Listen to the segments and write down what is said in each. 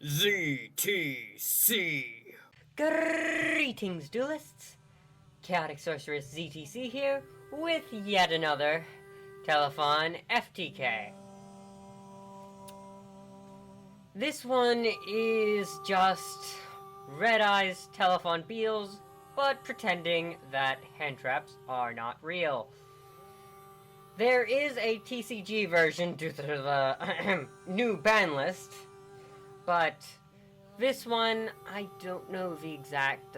ZTC. Greetings, duelists! Chaotic Sorceress ZTC here with yet another Telefon FTK. This one is just Red Eyes Telefon Beelze, but pretending that hand traps are not real. There is a TCG version due to the new ban list, but this one, I don't know the exact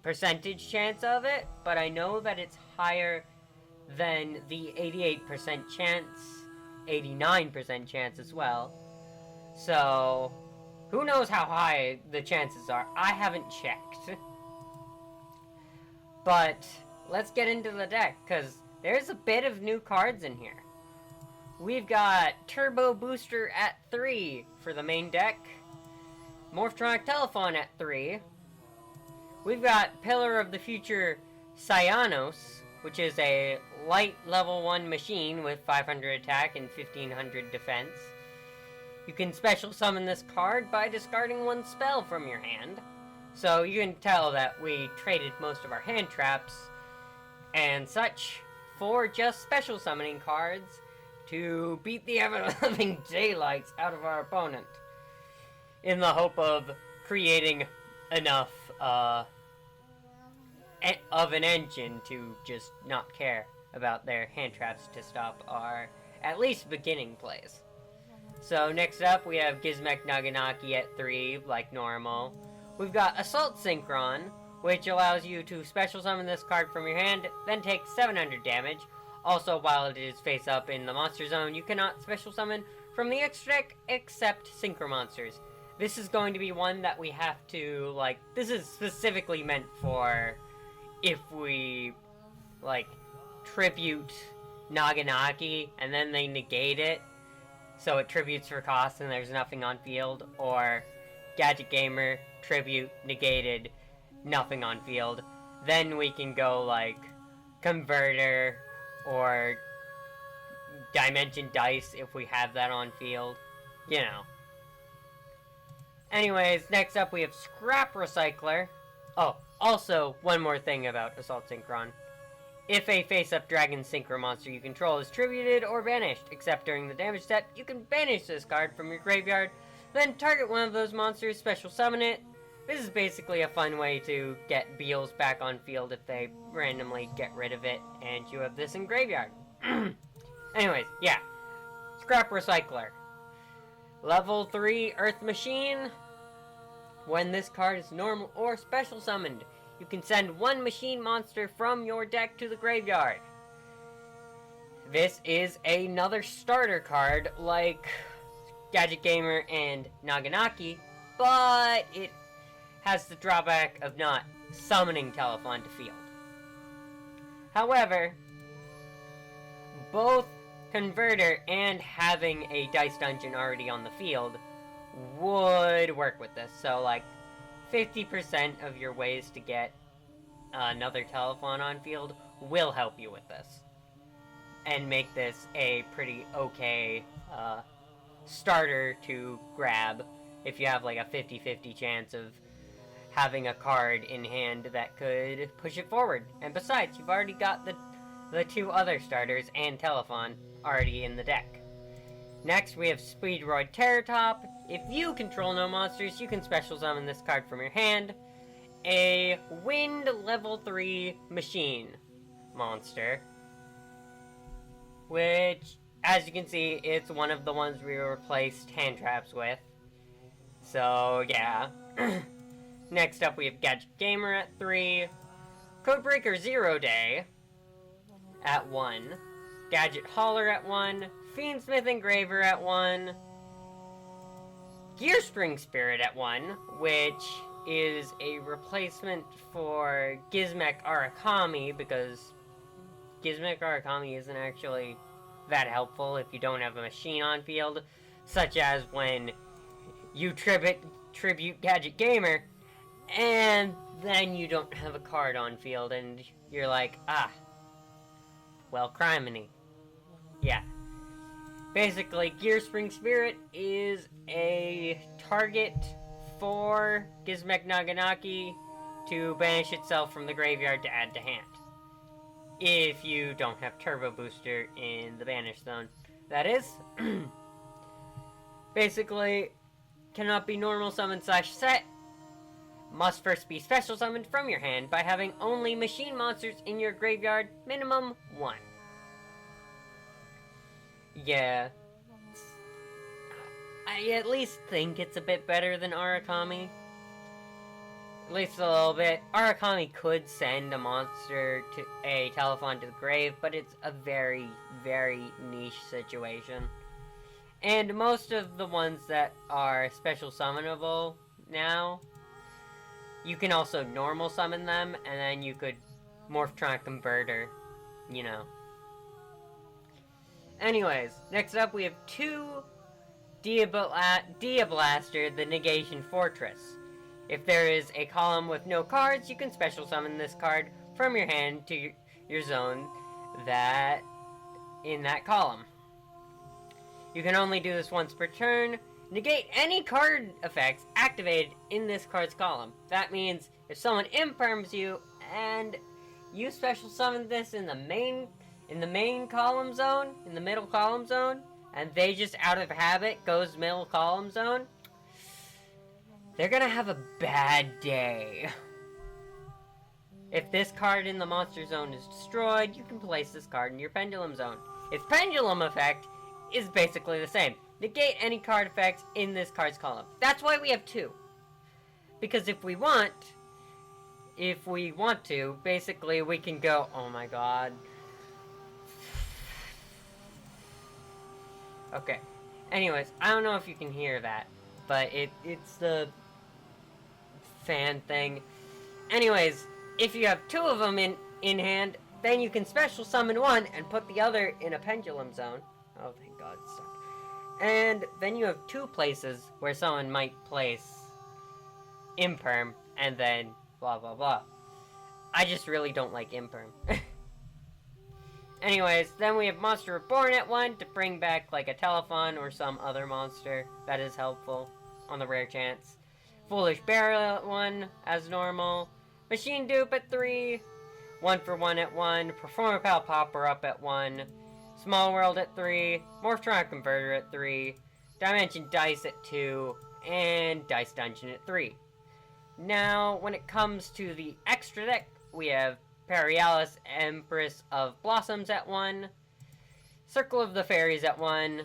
percentage chance of it, but I know that it's higher than the 88% chance, 89% chance as well. So, who knows how high the chances are? I haven't checked. But, let's get into the deck, because there's a bit of new cards in here. We've got Turbo Booster at 3 for the main deck. Morphtronic Telefon at 3. We've got Pillar of the Future Cyanos, which is a light level 1 machine with 500 attack and 1500 defense. You can special summon this card by discarding one spell from your hand. So you can tell that we traded most of our hand traps and such for just special summoning cards to beat the ever-living daylights out of our opponent, in the hope of creating enough of an engine to just not care about their hand traps to stop our, at least, beginning plays. So next up we have Gizmek Naganaki at 3, like normal. We've got Assault Synchron, which allows you to special summon this card from your hand, then take 700 damage. Also, while it is face up in the monster zone, you cannot special summon from the extra deck except Synchro Monsters. This is going to be one that we have to, this is specifically meant for if we, tribute Naganaki and then they negate it, so it tributes for cost and there's nothing on field, or Gadget Gamer, tribute, negated, nothing on field. Then we can go, Converter, or Dimension Dice if we have that on field. You know. Anyways, next up we have Scrap Recycler. Oh, also, one more thing about Assault Synchron. If a face-up Dragon Synchro monster you control is tributed or banished, except during the damage step, you can banish this card from your graveyard, then target one of those monsters, special summon it. This is basically a fun way to get Beelze back on field if they randomly get rid of it, and you have this in graveyard. Anyways, yeah. Scrap Recycler. Level 3 Earth Machine. When this card is normal or special summoned, you can send one machine monster from your deck to the graveyard. This is another starter card like Gadget Gamer and Naganaki, but it has the drawback of not summoning Telefon to field. However, both Converter and having a Dice Dungeon already on the field would work with this. So, 50% of your ways to get another Telefon on field will help you with this. And make this a pretty okay starter to grab if you have, a 50-50 chance of having a card in hand that could push it forward. And besides, you've already got the two other starters and Telefon already in the deck. Next, we have Speedroid Terratop. If you control no monsters, you can special summon this card from your hand. A Wind Level 3 Machine monster. Which, as you can see, it's one of the ones we replaced hand traps with. So, yeah. Next up, we have Gadget Gamer at 3. Codebreaker Zero Day at 1. Gadget Hauler at 1. Fiendsmith Engraver at 1. Gearstring Spirit at 1, which is a replacement for Gizmek Arakami, because Gizmek Arakami isn't actually that helpful if you don't have a machine on field, such as when you tribute Gadget Gamer, and then you don't have a card on field, and you're like, well, criminy. Yeah. Basically, Gear Spring Spirit is a target for Gizmek Naganaki to banish itself from the graveyard to add to hand. If you don't have Turbo Booster in the Banish Zone, that is. Basically, cannot be normal summon / set. Must first be special summoned from your hand by having only machine monsters in your graveyard, minimum 1. Yeah. I at least think it's a bit better than Arakami. At least a little bit. Arakami could send a monster to a Telefon to the grave, but it's a very, very niche situation. And most of the ones that are special summonable now, you can also normal summon them, and then you could Morphtron Converter, you know. Anyways, next up we have 2 Diablaster, the Negation Fortress. If there is a column with no cards, you can special summon this card from your hand to your zone that in that column. You can only do this once per turn. Negate any card effects activated in this card's column. That means if someone imperms you and you special summon this in the main column zone, in the middle column zone, and they just out of habit goes middle column zone, they're gonna have a bad day. If this card in the monster zone is destroyed, you can place this card in your pendulum zone. Its pendulum effect is basically the same. Negate any card effects in this card's column. That's why we have 2. Because if we want to, basically we can go, oh my god. Okay. Anyways, I don't know if you can hear that, but it's the fan thing. Anyways, if you have 2 of them in hand, then you can special summon one and put the other in a pendulum zone. Oh, thank god, it's stuck. And then you have 2 places where someone might place Imperm, and then blah blah blah. I just really don't like Imperm. Anyways, then we have Monster Reborn at 1 to bring back like a Telefon or some other monster that is helpful on the rare chance. Foolish Barrel at 1 as normal. Machine Dupe at 3. 1-for-1 at 1. Performer Pal Popper Up at 1. Small World at 3. Morphtron Converter at 3. Dimension Dice at 2. And Dice Dungeon at 3. Now, when it comes to the extra deck, we have Perialis, Empress of Blossoms at 1. Circle of the Fairies at 1.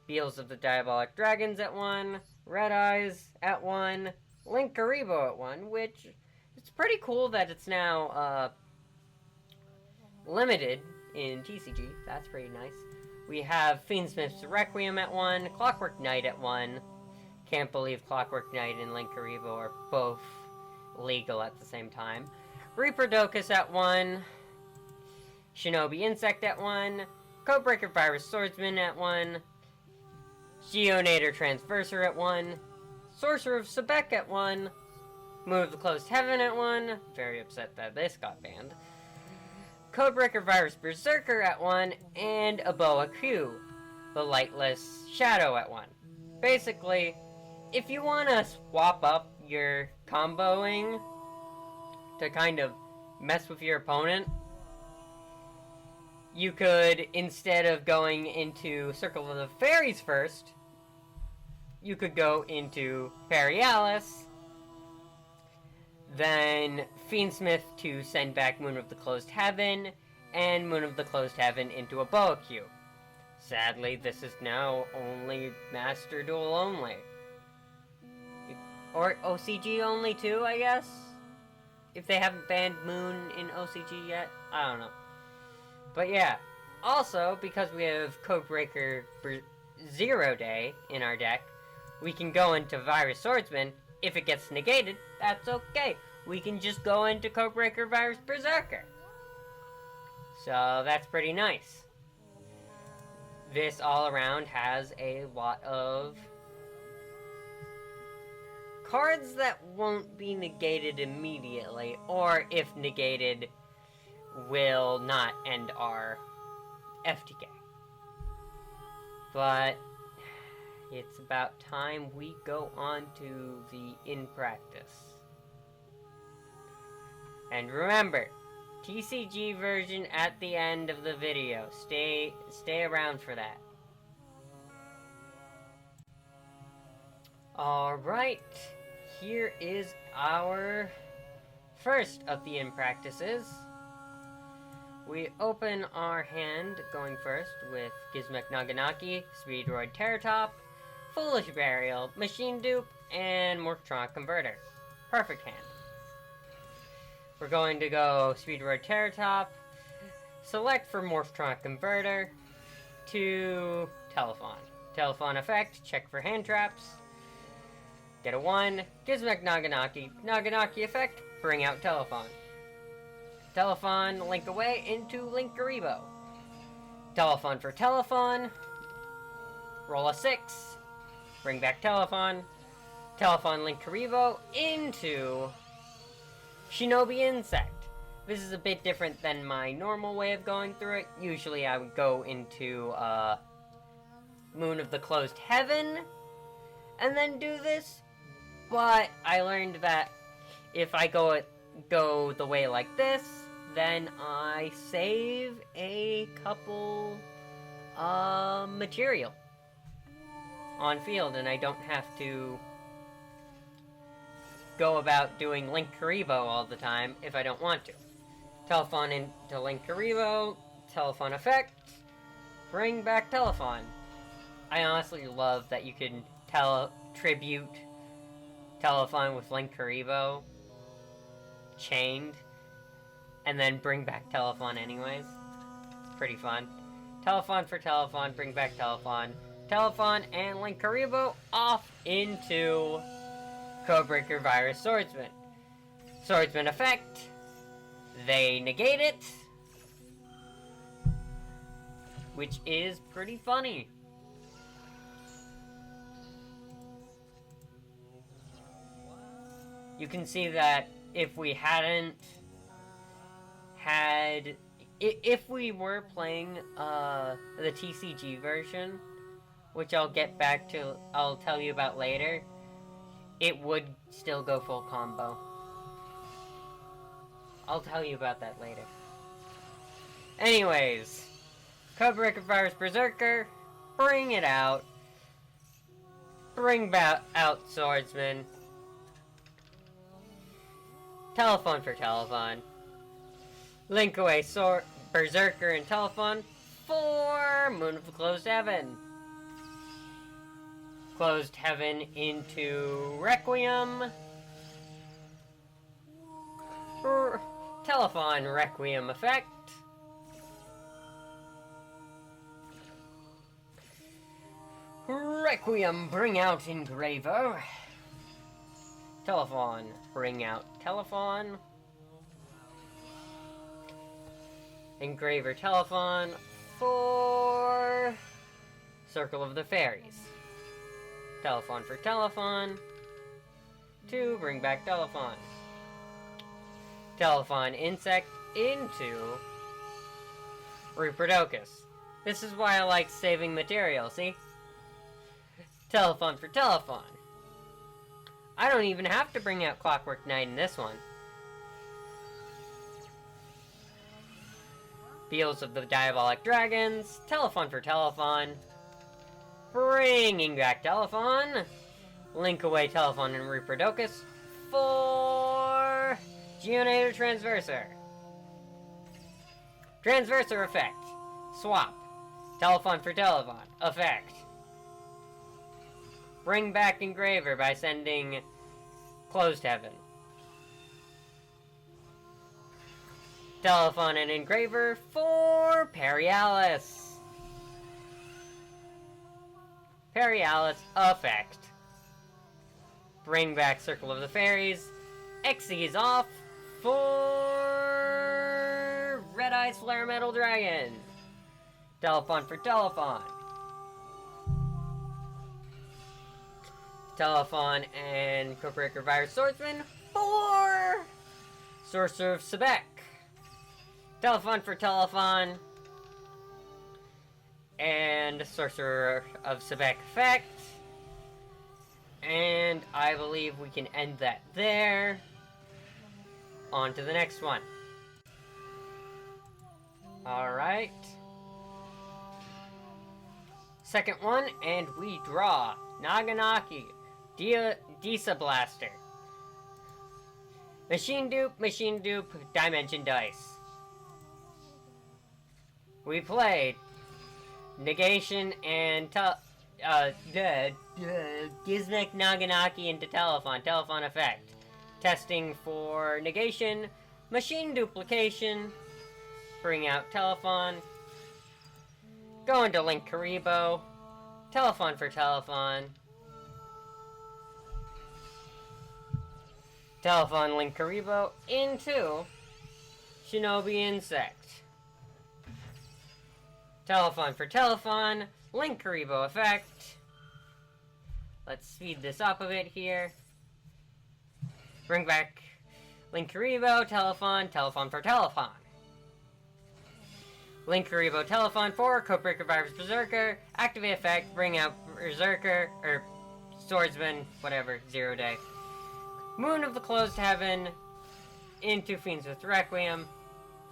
Beelze of the Diabolic Dragons at 1. Red Eyes at 1. Link Karibo at 1, which it's pretty cool that it's now limited in TCG. That's pretty nice. We have Fiendsmith's Requiem at 1. Clockwork Knight at 1. Can't believe Clockwork Knight and Link Karibo are both legal at the same time. Reaper Docus at 1. Shinobi Insect at 1. Codebreaker Virus Swordsman at 1. Geonator Transverser at 1. Sorcerer of Sebek at 1. Moon of the Closed Heaven at 1. Very upset that this got banned. Codebreaker Virus Berserker at 1. And A Bao A Qu, the Lightless Shadow at 1. Basically, if you want to swap up your comboing to kind of mess with your opponent, you could, instead of going into Circle of the Fairies first, you could go into Perialis, then Fiendsmith to send back Moon of the Closed Heaven, and Moon of the Closed Heaven into a Bao A Qu. Sadly, this is now only Master Duel only. Or OCG only too, I guess? If they haven't banned Moon in OCG yet? I don't know. But yeah. Also, because we have Codebreaker 0 Day in our deck, we can go into Virus Swordsman. If it gets negated, that's okay. We can just go into Codebreaker Virus Berserker. So that's pretty nice. This all around has a lot of cards that won't be negated immediately, or if negated, will not end our FTK. But it's about time we go on to the in practice. And remember, TCG version at the end of the video. Stay around for that. Alright, here is our first of the in practices. We open our hand, going first, with Gizmek Naganaki, Speedroid Terratop, Foolish Burial, Machine Dupe, and Morphtronic Converter. Perfect hand. We're going to go Speedroid Terratop, select for Morphtronic Converter, to Telefon. Telefon effect, check for hand traps, get a 1, Gizmek Naganaki, Naganaki effect, bring out Telefon. Telefon, link away into Linkaribo. Telefon for Telefon, roll a 6, bring back Telefon. Telefon Linkaribo into Shinobi Insect. This is a bit different than my normal way of going through it. Usually I would go into Moon of the Closed Heaven and then do this, but I learned that if I go the way like this, then I save a couple material on field, and I don't have to go about doing Linkaribo all the time if I don't want to. Telefon into Linkaribo, Telefon effect, bring back Telefon. I honestly love that you can tribute Telefon with Linkaribo chained, and then bring back Telefon anyways. It's pretty fun. Telefon for Telefon, bring back Telefon. Telefon and Linkaribo off into Codebreaker Virus Swordsman. Swordsman effect. They negate it, which is pretty funny. You can see that if we hadn't had... If we were playing the TCG version, which I'll get back to, I'll tell you about later, it would still go full combo. I'll tell you about that later. Anyways, Codebreaker Virus Berserker, bring it out. Bring out Swordsman. Telefon for Telefon. Link away Berserker and Telefon for Moon of the Closed Heaven. Closed Heaven into Requiem. Telefon Requiem effect. Requiem, bring out Engraver. Telefon, bring out Telefon. Engraver Telefon for Circle of the Fairies. Telefon for Telefon to bring back Telefon. Telefon Insect into Reproducus. This is why I like saving material, see? Telefon for Telefon. I don't even have to bring out Clockwork Knight in this one. Beelze of the Diabolic Dragons. Telefon for Telefon. Bringing back Telefon. Link away Telefon and Reproducus for Geonator Transverser. Transverser effect. Swap. Telefon for Telefon. Effect. Bring back Engraver by sending Closed Heaven. Telefon and Engraver for Perialis. Perialis effect. Bring back Circle of the Fairies. Xyz off for Red Eyes Flare Metal Dragon. Telefon for Telefon. Telefon and Codebreaker Virus Swordsman for Sorcerer of Sebek. Telefon for Telefon. and Sorcerer of Sebek effect. And I believe we can end that there. On to the next one. Alright. Second one, and we draw Naganaki, Disa Blaster. Machine Dupe, Dimension Dice. We played Negation and Gizmek Naganaki into Telefon effect. Testing for Negation, Machine Duplication, bring out Telefon, go into Link Karibo, Telefon for Telefon, Telefon Link Karibo into Shinobi Insect. Telefon for Telefon, Link Karibo effect. Let's speed this up a bit here. Bring back Link Karibo, Telefon for Telefon. Link Karibo, Telefon for Codebreaker Virus Berserker. Activate effect, bring out Berserker, or Swordsman, whatever, 0 day. Moon of the Closed Heaven into Fiendsmith Requiem.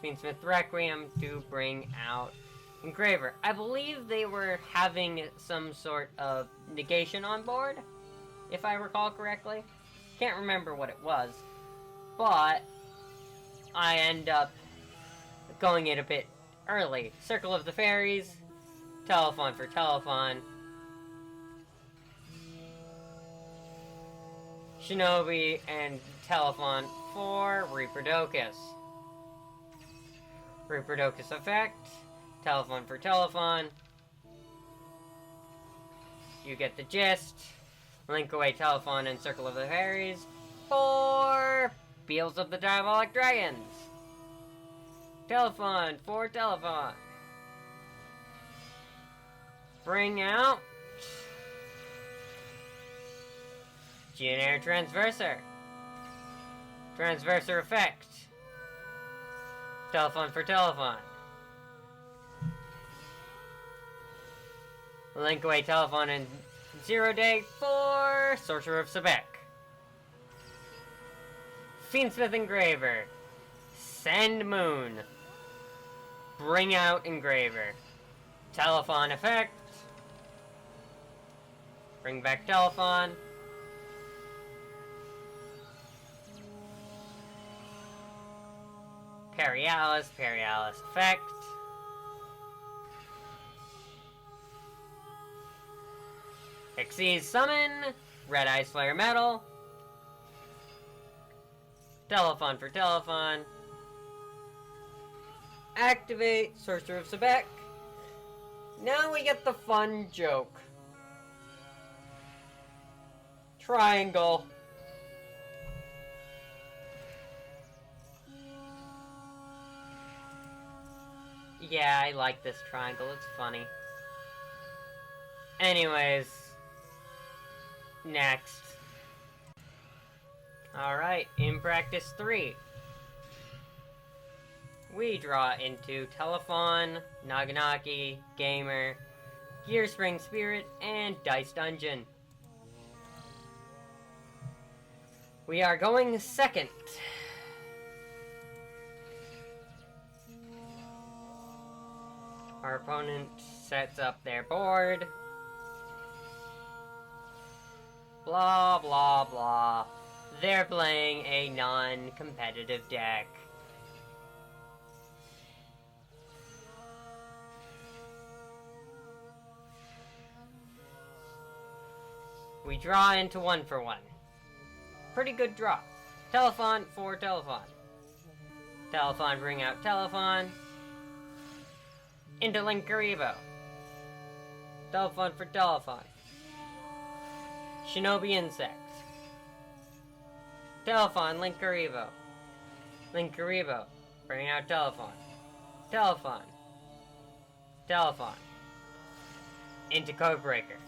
Fiendsmith Requiem to bring out Engraver. I believe they were having some sort of negation on board, if I recall correctly. Can't remember what it was, but I end up going in a bit early. Circle of the Fairies, Telefon for Telefon, Shinobi and Telefon for Reaper-Docus. Reaper-Docus effect, Telefon for Telefon. You get the gist. Link away Telefon and Circle of the Fairies for Beelze of the Diabolic Dragons. Telefon for Telefon. Bring out Geonair Transverser. Transverser effect. Telefon for Telefon. Link away Telefon and 0 day for Sorcerer of Sebek. Fiendsmith Engraver. Send Moon. Bring out Engraver. Telefon effect. Bring back Telefon. Perialis effect. Xyz Summon, Red Eyes Flare Metal, Telefon for Telefon, activate Sorcerer of Sebek. Now we get the fun joke. Triangle. Yeah, I like this triangle, it's funny. Anyways. Next. Alright, in practice 3. We draw into Telefon, Naganaki, Gamer, Gearspring Spirit, and Dice Dungeon. We are going second. Our opponent sets up their board. Blah, blah, blah. They're playing a non-competitive deck. We draw into 1-for-1. Pretty good draw. Telefon for Telefon. Telefon bring out Telefon. Into Link Karibo. Telefon for Telefon. Shinobi Insect. Telefon, Link Karibo. Link Karibo. Bring out Telefon. Telefon. Telefon. Into Codebreaker.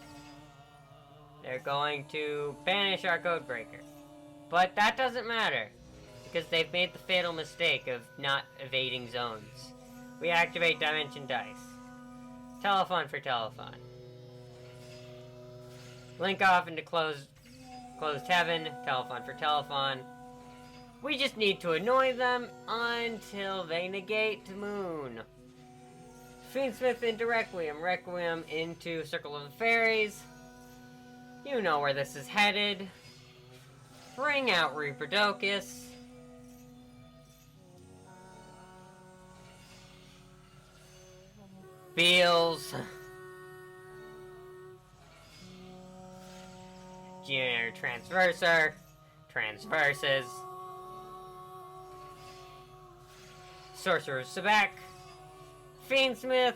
They're going to banish our Codebreaker. But that doesn't matter, because they've made the fatal mistake of not evading zones. We activate Dimension Dice. Telefon for Telefon. Link off into closed heaven. Telefon for Telefon. We just need to annoy them until they negate Moon. Fiendsmith into Requiem. Requiem into Circle of the Fairies. You know where this is headed. Bring out Reaperdocus. Beelze. Junior Transverser. Transverses. Sorcerer Sebek. Fiendsmith.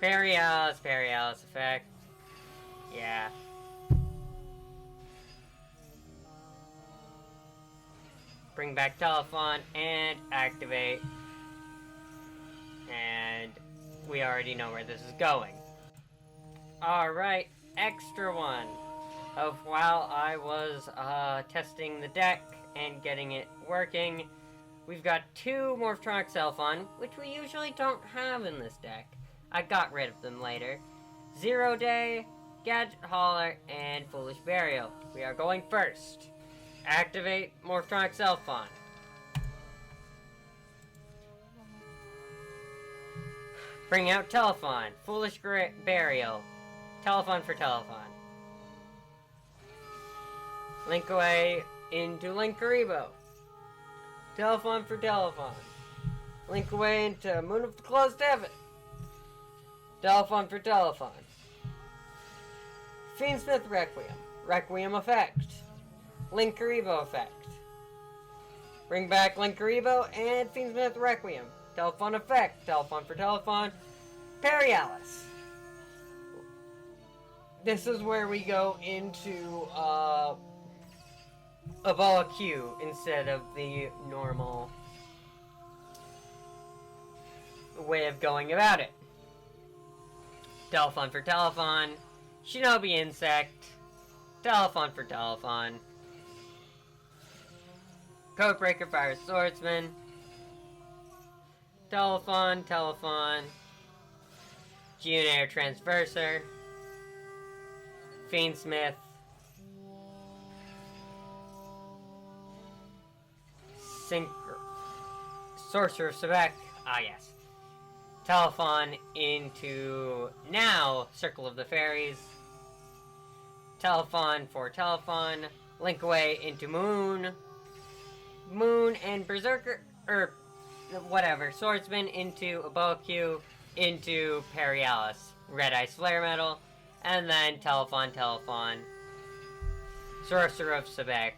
Perialis effect. Yeah. Bring back Telefon and activate. And we already know where this is going. Alright, extra one. Of while I was testing the deck and getting it working, we've got 2 Morphtronic Telefon, which we usually don't have in this deck. I got rid of them later. 0 Day, Gadget Hauler, and Foolish Burial. We are going first. Activate Morphtronic Telefon. Bring out Telefon. Foolish Burial. Telefon for Telefon. Link away into Linkuriboh. Telefon for Telefon. Link away into Moon of the Closed Heaven. Telefon for Telefon. Fiendsmith Requiem. Requiem effect. Linkuriboh effect. Bring back Linkuriboh and Fiendsmith Requiem. Telefon effect. Telefon for Telefon. Perialis. This is where we go into A Bao A Qu instead of the normal way of going about it. Telefon for Telefon. Shinobi Insect. Telefon for Telefon. Codebreaker Fire Swordsman. Telefon. Junior Transverser. Fiendsmith. Sorcerer Sebek. Ah, yes. Telefon into now Circle of the Fairies. Telefon for Telefon. Link away into Moon. Moon and Berserker, whatever. Swordsman into A Bao A Qu into Perialis. Red Ice Flare Metal. And then Telefon. Sorcerer of Sebek.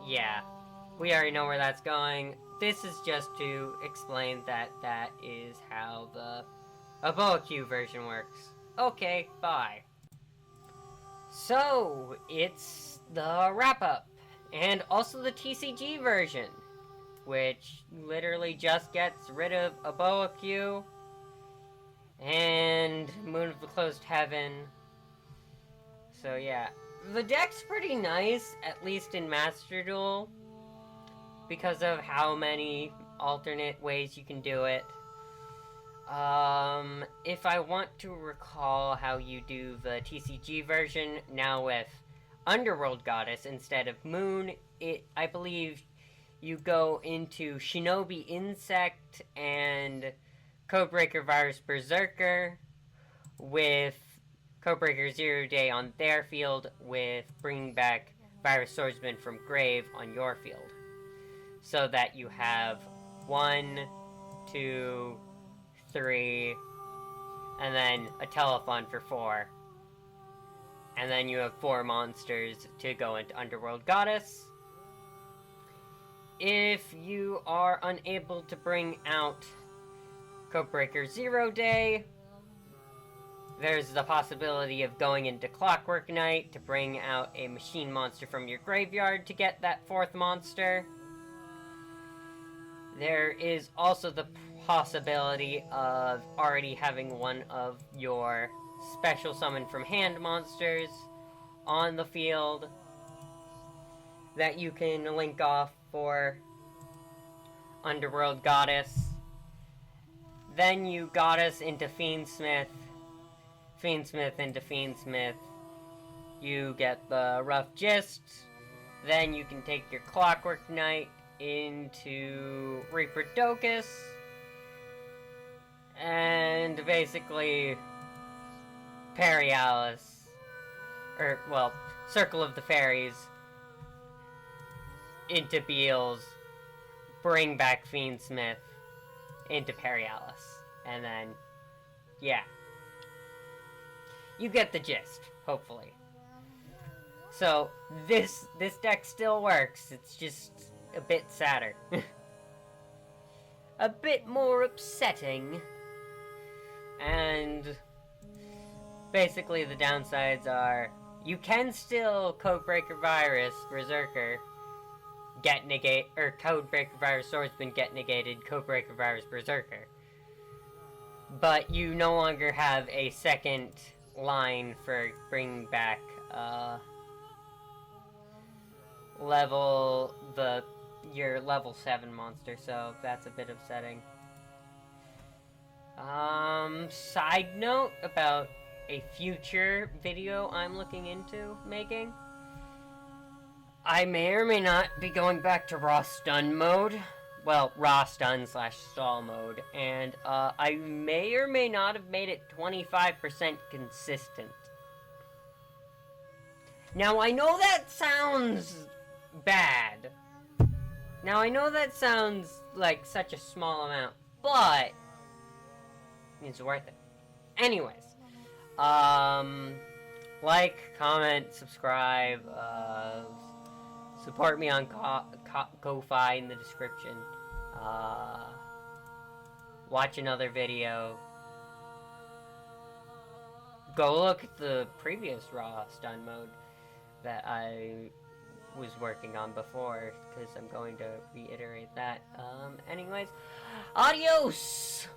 Yeah. We already know where that's going. This is just to explain that that is how the A Bao A Qu version works. Okay, bye. So, it's the wrap-up. And also the TCG version, which literally just gets rid of A Bao A Qu and Moon of the Closed Heaven. So yeah, the deck's pretty nice, at least in Master Duel, because of how many alternate ways you can do it. If I want to recall how you do the TCG version, now with Underworld Goddess instead of Moon, I believe you go into Shinobi Insect and Codebreaker Virus Berserker with Codebreaker 0 Day on their field, with bringing back Virus Swordsman from Grave on your field. So that you have 1, 2, 3, and then a Telefon for 4. And then you have 4 monsters to go into Underworld Goddess. If you are unable to bring out Codebreaker 0 Day, there's the possibility of going into Clockwork Knight to bring out a machine monster from your graveyard to get that 4th monster. There is also the possibility of already having one of your special summon from hand monsters on the field. that you can link off for Underworld Goddess. Then you Goddess into Fiendsmith. Fiendsmith into Fiendsmith. You get the rough gist. Then you can take your Clockwork Knight into Reaper Docus. And basically Parry Alice. Or, well, Circle of the Fairies into Beelze. Bring back Fiendsmith into Parry Alice. And then, yeah. You get the gist, hopefully. So, this deck still works, it's just a bit sadder. A bit more upsetting. And basically the downsides are, you can still Codebreaker Virus, Berserker, get negate, or Codebreaker Virus Swordsman get negated, Codebreaker Virus Berserker. But you no longer have a second line for bringing back, your level 7 monster, so that's a bit upsetting. Side note about a future video I'm looking into making. I may or may not be going back to raw stun mode. Well, raw stun / stall mode. And, I may or may not have made it 25% consistent. Now, I know that sounds bad. Now, I know that sounds like such a small amount, but it's worth it. Anyways, like, comment, subscribe, support me on Ko-Fi in the description. Watch another video. Go look at the previous raw stun mode that I was working on before, because I'm going to reiterate that. Anyways, adios!